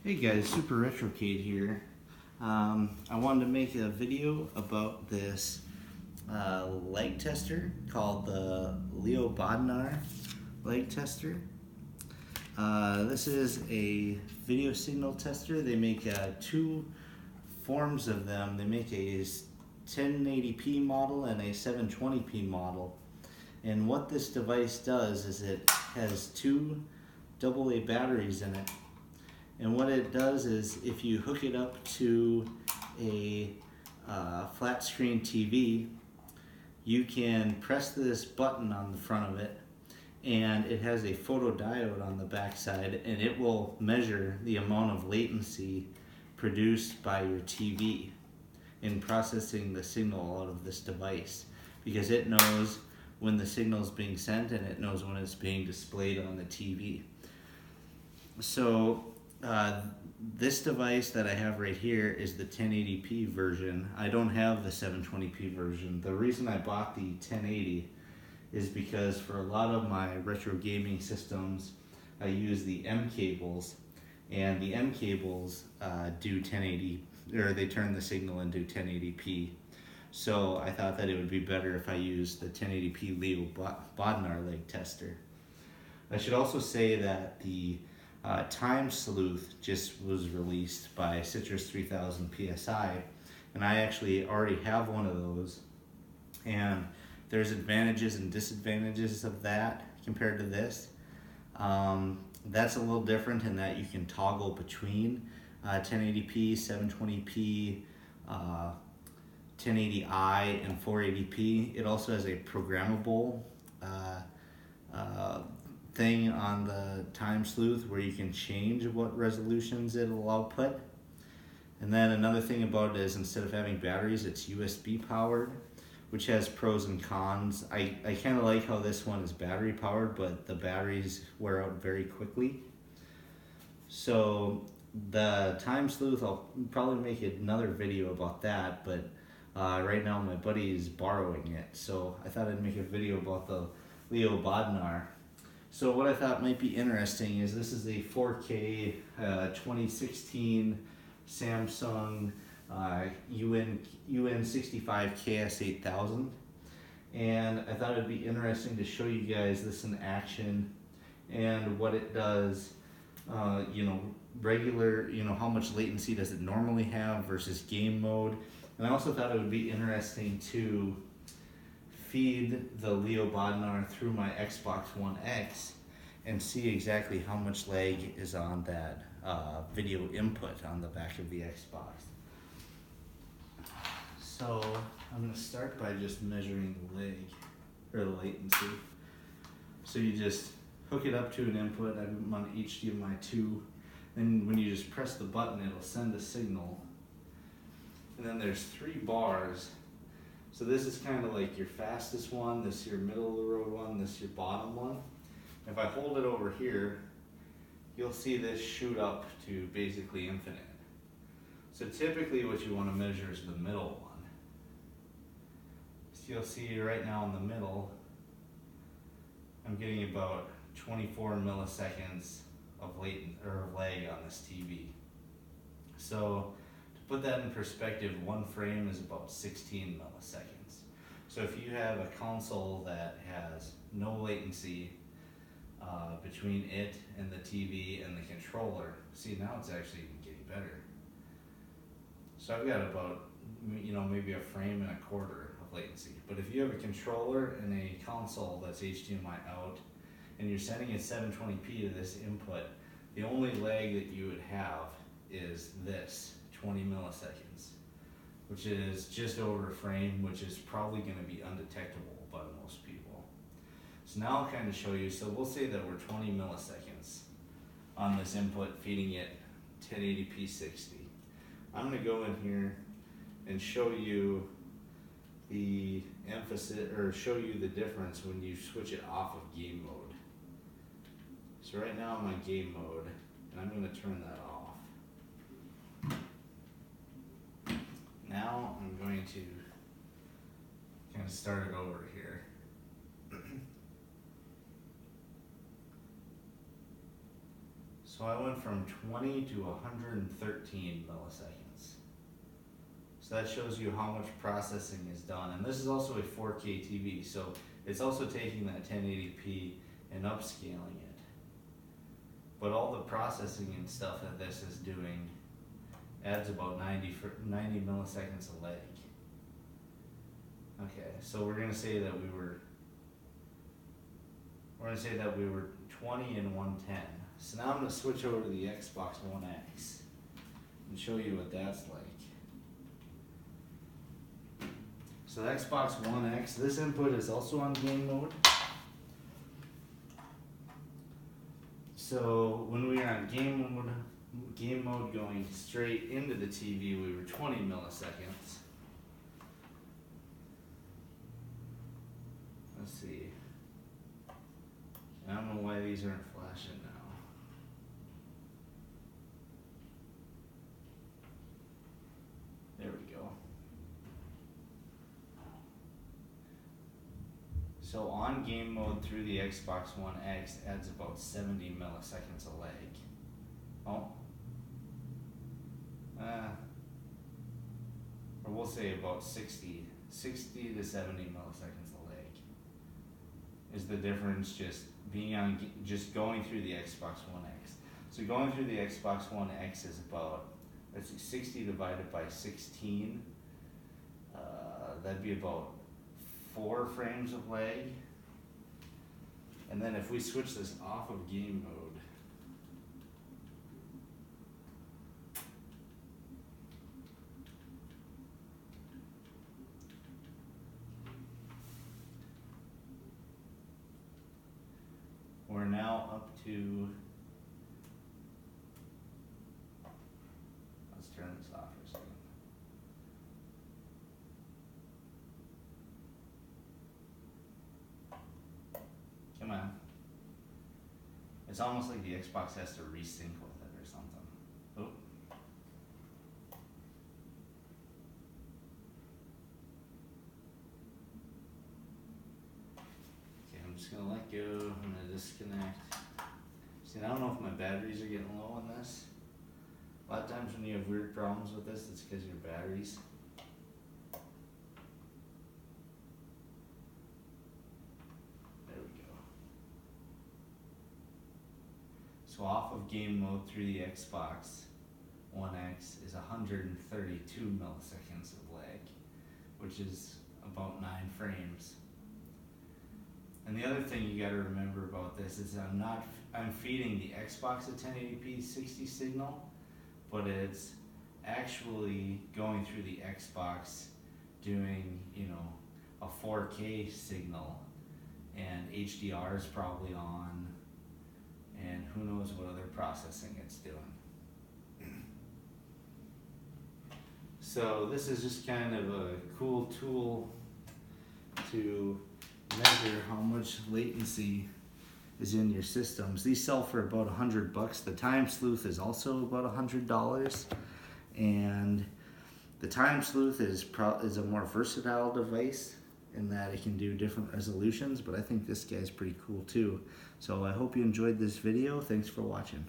Hey guys, Super Retrocade here. I wanted to make a video about this leg tester called the Leo Bodnar leg tester. This is a video signal tester. They make two forms of them. They make a 1080p model and a 720p model. And what this device does is it has two AA batteries in it. And what it does is if you hook it up to a flat screen TV, you can press this button on the front of it, and it has a photodiode on the back side, and it will measure the amount of latency produced by your TV in processing the signal out of this device, because it knows when the signal is being sent and it knows when it's being displayed on the TV. So this device that I have right here is the 1080p version. I don't have the 720p version. The reason I bought the 1080 is because for a lot of my retro gaming systems I use the M cables, and the M cables do 1080, or they turn the signal into 1080p. So I thought that it would be better if I used the 1080p Leo Bodnar leg tester. I should also say that the Time Sleuth just was released by Citrus 3000 PSI, and I actually already have one of those, and there's advantages and disadvantages of that compared to this. That's a little different in that you can toggle between 1080p, 720p, 1080i, and 480p. It also has a programmable thing on the Time Sleuth where you can change what resolutions it'll output. And then another thing about it is instead of having batteries, it's USB powered, which has pros and cons. I kind of like how this one is battery powered, but the batteries wear out very quickly. So the Time Sleuth, I'll probably make another video about that, but right now my buddy is borrowing it, so I thought I'd make a video about the Leo Bodnar. So what I thought might be interesting is this is a 4K 2016 Samsung UN65 KS8000, and I thought it'd be interesting to show you guys this in action and what it does. Regular, how much latency does it normally have versus game mode. And I also thought it would be interesting to feed the Leo Bodnar through my Xbox One X and see exactly how much lag is on that video input on the back of the Xbox. So I'm going to start by just measuring the lag, or the latency. So you just hook it up to an input. I'm on HDMI 2. Then when you just press the button, it'll send a signal. And then there's 3 bars. So this is kind of like your fastest one, this is your middle of the road one, this is your bottom one. If I hold it over here, you'll see this shoot up to basically infinite. So typically what you want to measure is the middle one. So you'll see right now in the middle, I'm getting about 24 milliseconds of lag on this TV. So to put that in perspective, one frame is about 16 milliseconds. So if you have a console that has no latency between it and the TV and the controller, see, now it's actually even getting better. So I've got about, maybe a frame and a quarter of latency. But if you have a controller and a console that's HDMI out and you're sending it 720p to this input, the only lag that you would have is this 20 milliseconds, which is just over a frame, which is probably going to be undetectable by most people. So now I'll kind of show you. So we'll say that we're 20 milliseconds on this input, feeding it 1080p 60. I'm going to go in here and show you the emphasis, or show you the difference when you switch it off of game mode. So right now I'm on game mode, and I'm going to turn that off. Now I'm going to kind of start it over here. So I went from 20 to 113 milliseconds. So that shows you how much processing is done. And this is also a 4K TV, so it's also taking that 1080p and upscaling it. But all the processing and stuff that this is doing adds about 90 milliseconds a leg. Okay, so we're gonna say that we were 20 and 110. So now I'm gonna switch over to the Xbox One X and show you what that's like. So the Xbox One X, this input is also on game mode. So when we were on game mode going straight into the TV, we were 20 milliseconds. Let's see. I don't know why these aren't flashing now. There we go. So on game mode through the Xbox One X adds about 70 milliseconds a leg. Oh. Or we'll say about 60 to 70 milliseconds a leg is the difference just being on, just going through the Xbox One X. So going through the Xbox One X is about, let's see, 60 divided by 16. That'd be about 4 frames of lag. And then if we switch this off of game mode, we're now up to, let's turn this off for a second. Come on. It's almost like the Xbox has to resync with it or something. Oh. Okay, I'm just gonna let go. I'm gonna disconnect. See, I don't know if my batteries are getting low on this. A lot of times when you have weird problems with this, it's because of your batteries. So off of game mode through the Xbox One X is 132 milliseconds of lag, which is about 9 frames. And the other thing you got to remember about this is I'm feeding the Xbox a 1080p 60 signal, but it's actually going through the Xbox doing, a 4K signal, and HDR is probably on, and who knows what other processing it's doing. So this is just kind of a cool tool to measure how much latency is in your systems. These sell for about $100. The Time Sleuth is also about $100, and the Time Sleuth is a more versatile device in that it can do different resolutions, but I think this guy's pretty cool too. So I hope you enjoyed this video. Thanks for watching.